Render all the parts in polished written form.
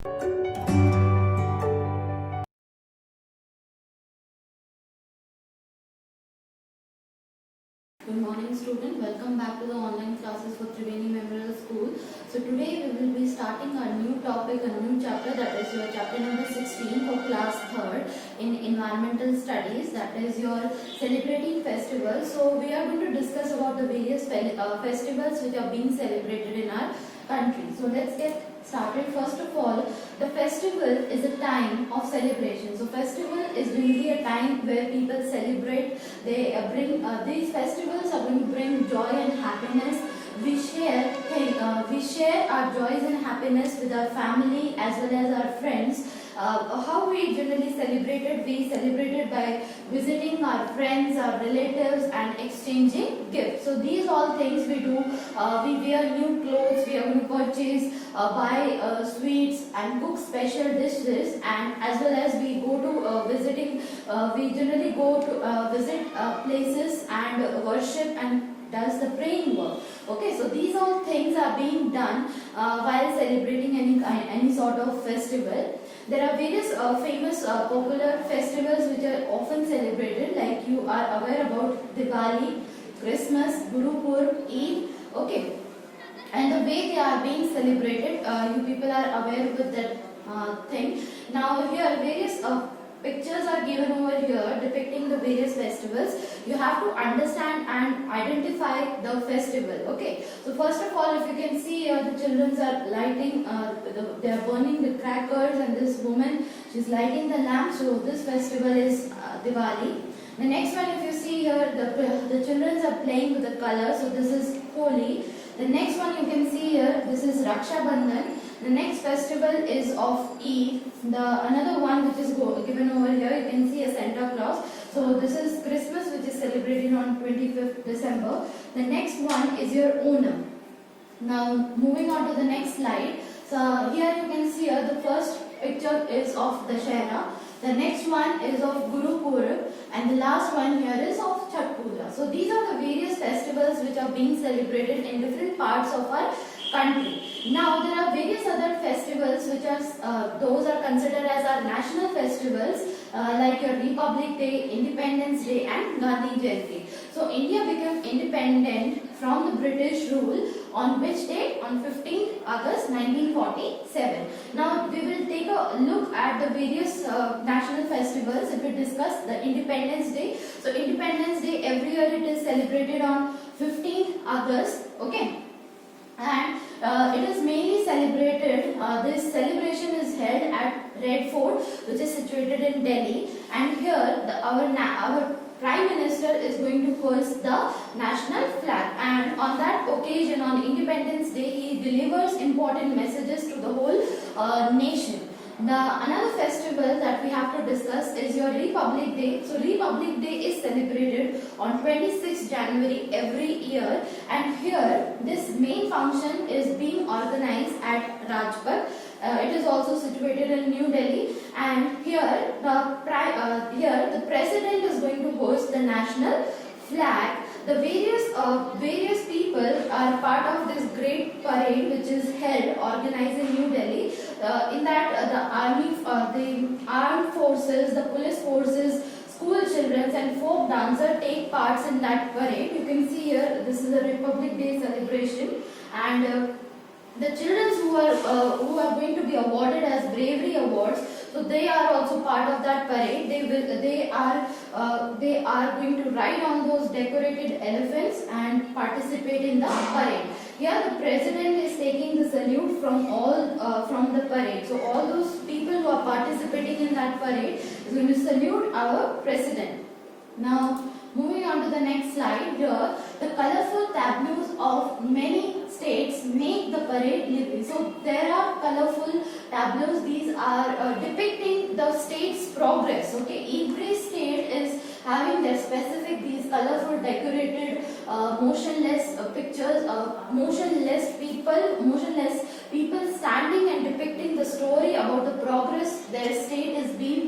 Good morning student, welcome back to the online classes for Triveni Memorial School. So today we will be starting a new topic, a new chapter, that is your chapter number 16 for class 3rd in environmental studies, that is your celebrating festivals. So we are going to discuss about the various festivals which are being celebrated in our country. So let's get started. First of all, the festival is a time of celebration. So festival is really a time where people celebrate. They bring these festivals are going to bring joy and happiness. We share our joys and happiness with our family as well as our friends. How we generally celebrated? We celebrated by visiting our friends, our relatives, and exchanging gifts. So these all things we do. We wear new clothes. We are going to purchase, buy sweets, and cook special dishes. And as well as we go to visiting. We generally go to visit places and worship and does the praying work. Okay, so these all things are being done while celebrating any sort of festival. There are various famous popular festivals which are often celebrated, like you are aware about Diwali, Christmas, Guru Purab, Eid. Okay, and the way they are being celebrated, you people are aware with that thing. Now here various pictures are given over here depicting the various festivals. You have to understand and identify the festival. Okay, so first of all, if you can see here, the children are lighting, they are burning the crackers, and this woman, she's lighting the lamp. So this festival is Diwali. The next one, if you see here, the children are playing with the colors. So this is Holi. The next one you can see here, this is Raksha Bandhan. The next festival is of Eid. Another one which is given over here, you can see a Santa Claus. So this is Christmas, which is celebrated on 25th December. The next one is your Onam. Now moving on to the next slide. So here you can see here, the first picture is of Dashera. The next one is of Guru Purab, and the last one here is of Chhath Puja. So these are the various festivals which are being celebrated in different parts of our country. Now there are various other festivals which are those are considered as our national festivals, like your Republic Day, Independence Day, and Gandhi Jayanti. So India became independent from the British rule on which date? On 15th August 1947. Now we will take a look at the various national festivals if we discuss the Independence Day. So Independence Day, every year it is celebrated on 15th August. Okay. And it is mainly celebrated, this celebration is held at Red Fort, which is situated in Delhi, and here our Prime Minister is going to hoist the national flag, and on that occasion, on Independence Day, he delivers important messages to the whole nation. Another festival that we have to discuss is your Republic Day. So Republic Day is celebrated on 26th January every year, and here this main function is being organized at Rajpath. It is also situated in New Delhi, and here the president is going to host the national flag. The various people are part of this great parade which is held, organized in New Delhi. In that the armed forces, the police forces, school children, and folk dancer take parts in that parade. You can see here, this is a Republic Day celebration, and the children who are going to be awarded as bravery awards, so they are also part of that parade. They are going to ride on those decorated elephants and participate in the parade. Here the president is taking the salute from the parade. So all those people who are participating in that parade is going to salute our president. Now moving on to the next slide, here the colorful tableaus of many states make the parade living. So there are colorful tableaus. These are depicting the state's progress. Okay, every state is having their specific these colorful decorated motionless pictures, motionless people standing and depicting the story about the progress their state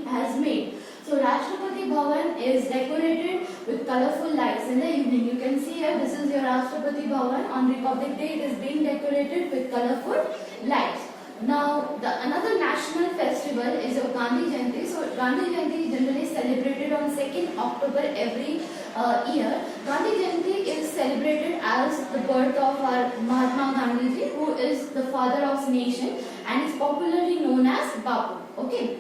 has made. So Rashtrapati Bhavan is decorated with colorful lights in the evening. You can see here, this is your Rashtrapati Bhavan. On Republic Day, it is being decorated with colorful lights. Now, the another national festival is your Gandhi Jayanti. So, Gandhi Jayanti is generally celebrated on 2nd October every year. Gandhi Jayanti is celebrated as the birth of our Mahatma Gandhi ji, who is the father of nation and is popularly known as Bapu. Okay.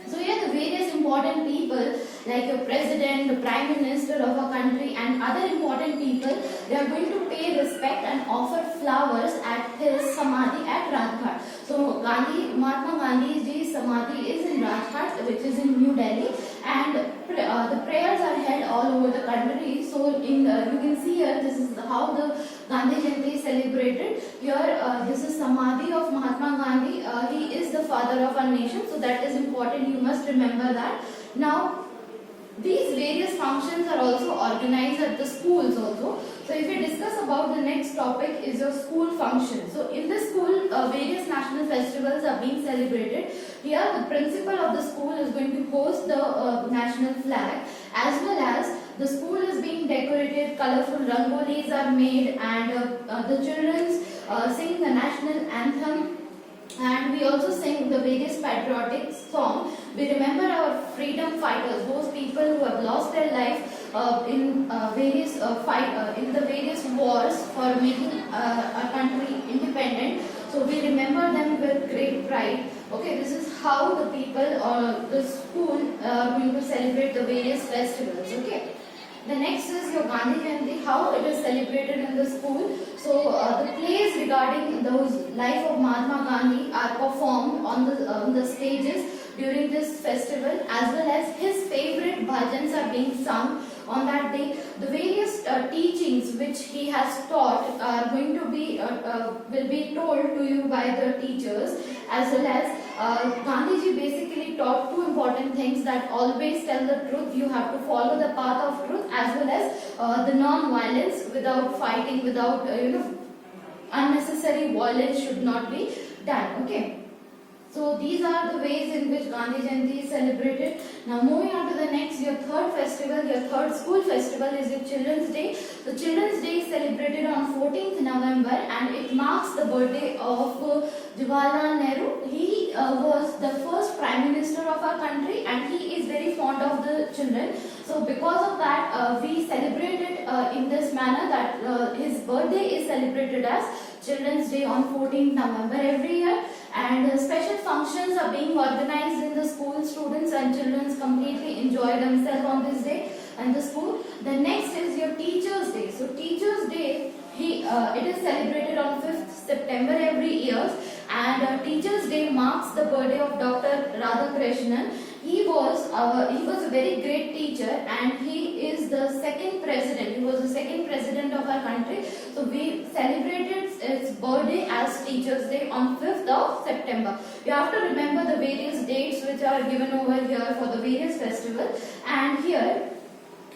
So here the various important people like a president, the prime minister of a country and other important people, they are going to pay respect and offer flowers at his samadhi at Rajghat. So Mahatma Gandhi's samadhi is in Rajghat, which is in New Delhi, and the prayers are held all over the country. So you can see here, this is how the Gandhi Jayanti is celebrated. Here this is samadhi of Mahatma Gandhi. He is the father of our nation, so that is important. You must remember that. Now, these various functions are also organized at the schools also. So if we discuss about the next topic is your school function. So in the school, various national festivals are being celebrated. Here the principal of the school is going to host the national flag, as well as the school is being decorated, colorful rangolis are made, and the children sing the national anthem. And we also sing the various patriotic songs. We remember our freedom fighters, those people who have lost their life in the various wars for making our country independent. So we remember them with great pride. Okay, this is how the people or the school are going to celebrate the various festivals. Okay. The next is your Gandhi Jayanti, how it is celebrated in the school. So the plays regarding those life of Mahatma Gandhi are performed on the stages during this festival, as well as his favorite bhajans are being sung on that day. The various teachings which he has taught are going to be will be told to you by the teachers, as well as Gandhiji basically taught two important things, that always tell the truth, you have to follow the path of truth, as well as the non-violence without fighting, without unnecessary violence should not be done. Okay. So these are the ways in which Gandhi Jayanti is celebrated. Now moving on to the next, your third festival, your third school festival is your Children's Day. The Children's Day is celebrated on 14th November and it marks the birthday of Jawaharlal Nehru. He was the first Prime Minister of our country and he is very fond of the children. So because of that, we celebrate it in this manner, that his birthday is celebrated as Children's Day on 14th November every year. And special functions are being organized in the school. Students and children completely enjoy themselves on this day and the school. The next is your Teachers' Day. So Teachers' Day, it is celebrated on 5th September every year, and Teachers' Day marks the birthday of Dr. Radhakrishnan. He was a very great teacher and he is the second president. He was the second president of our country. So we celebrated its birthday as Teachers' Day on 5th of September. You have to remember the various dates which are given over here for the various festivals. And here,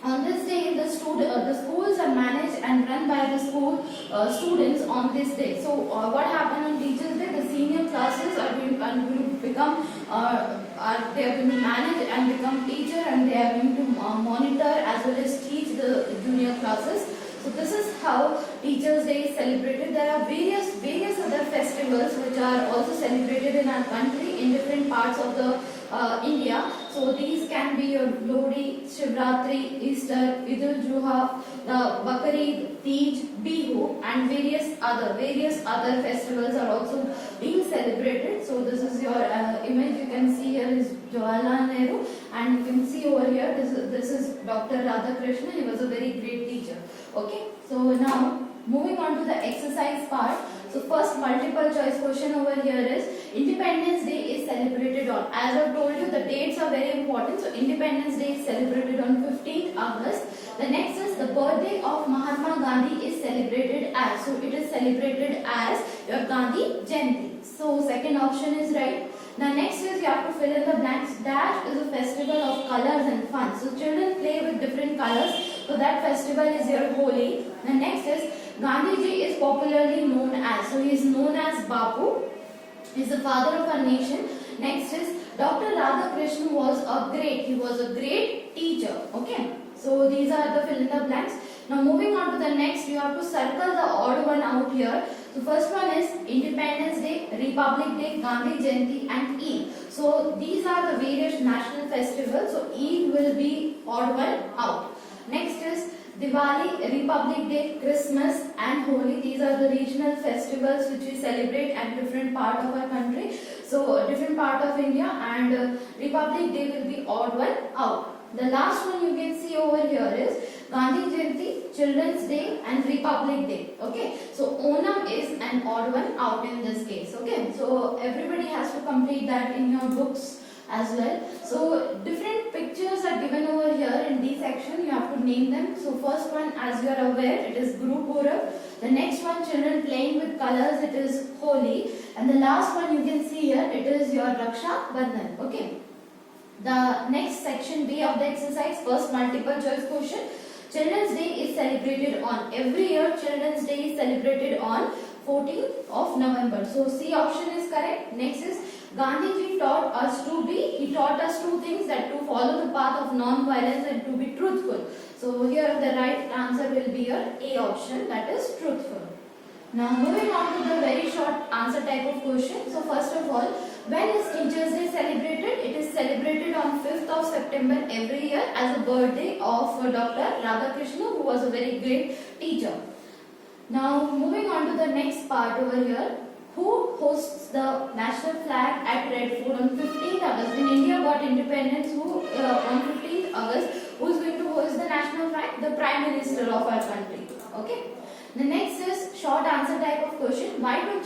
on this day, the schools are managed and run by the school students on this day. So, what happened on Teachers' Day? The senior classes are going to become, they are going to manage and become teacher, and they are going to monitor as well as teach the junior classes. So this is how Teachers' Day is celebrated. There are various other festivals which are also celebrated in our country in different parts of the India. So these can be your Lodi, Shivratri, Easter, Eid-ul-Juha, Bakrid, Tej, Bihu, and various other festivals are also being celebrated. So this is your image. You can see here is Jawaharlal Nehru, and you can see over here this is Dr. Radhakrishnan. He was a very great teacher. Okay. So now moving on to the exercise part. So first multiple choice question over here is Independence Day is celebrated on. As I told you, the dates are very important. So Independence Day is celebrated on 15th August. The next is the birthday of Mahatma Gandhi is celebrated as. So it is celebrated as your Gandhi Jayanti. So second option is right. The next is you have to fill in the blanks. Dash is a festival of colors and fun. So children play with different colors. So that festival is your Holi. The next is Gandhiji is popularly known as. So he is known as Bapu. He is the father of our nation. Next is Dr. Radhakrishnan was a great teacher. Okay. So these are the fill in the blanks. Now moving on to the next, you have to circle the odd one out here. So first one is Independence Day, Republic Day, Gandhi Jayanti and Eid. So these are the various national festivals. So Eid will be odd one out. Next is Diwali, Republic Day, Christmas and Holi. These are the regional festivals which we celebrate at different part of our country. So different part of India, and Republic Day will be odd one out. The last one you can see over here is Gandhi Jayanti, Children's Day and Republic Day. Okay, so Onam is an odd one out in this case. Okay, so everybody has to complete that in your books as well. So different pictures are given over here in this section. You have to name them. So first one, as you are aware, it is Guru Purab. The next one, children playing with colors, it is Holi. And the last one you can see here, it is your Raksha Bandhan. Okay. The next section B of the exercise, first multiple choice question. Children's Day is celebrated on, every year Children's Day is celebrated on 14th of November. So C option is correct. Next is Gandhiji taught us to be, he taught us two things, that to follow the path of non-violence and to be truthful. So here the right answer will be your A option, that is truthful. Now moving on to the very short answer type of question. So first of all, when is Teachers Day celebrated? It is celebrated on 5th of September every year as a birthday of Dr. Radhakrishnan, who was a very great teacher. Now moving on to the next part over here. Who hosts the national flag at Red Fort on 15th August? When India got independence, on 15th August, who is going to host the national flag? The Prime Minister of our country. Okay. The next is short answer type of question. Why do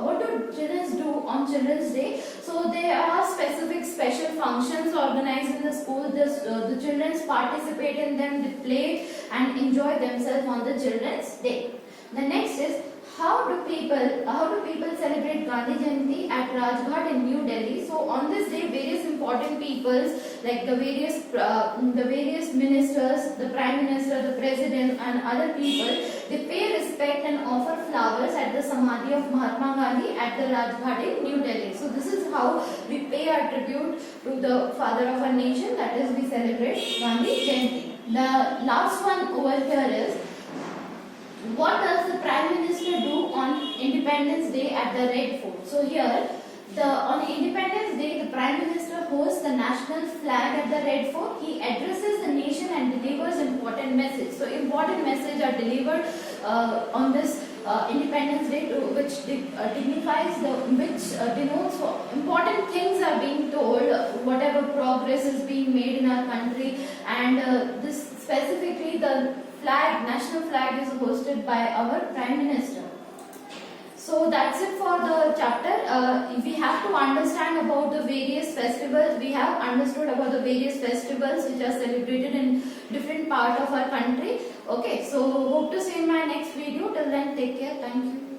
what do children do on Children's Day? So there are special functions organized in the school. The children participate in them, they play and enjoy themselves on the Children's Day. The next is how do people celebrate Gandhi Jayanti at Rajghat in New Delhi? So on this day, various important peoples like the various ministers, the Prime Minister, the President and other people, they pay respect and offer flowers at the Samadhi of Mahatma Gandhi at the Rajghat in New Delhi. So this is how we pay our tribute to the father of our nation, that is we celebrate Gandhi Jayanti. The last one over here is, what does the Prime Minister do on Independence Day at the Red Fort? So here, on Independence Day, the Prime Minister hosts the national flag at the Red Fort. He addresses the nation and delivers important messages. So important messages are delivered on this Independence Day, which dignifies, denotes important things are being told, whatever progress is being made in our country, and this specifically the national flag is hosted by our Prime Minister. So that's it for the chapter. We have to understand about the various festivals. We have understood about the various festivals which are celebrated in different part of our country. Okay, so hope to see you in my next video. Till then, take care. Thank you.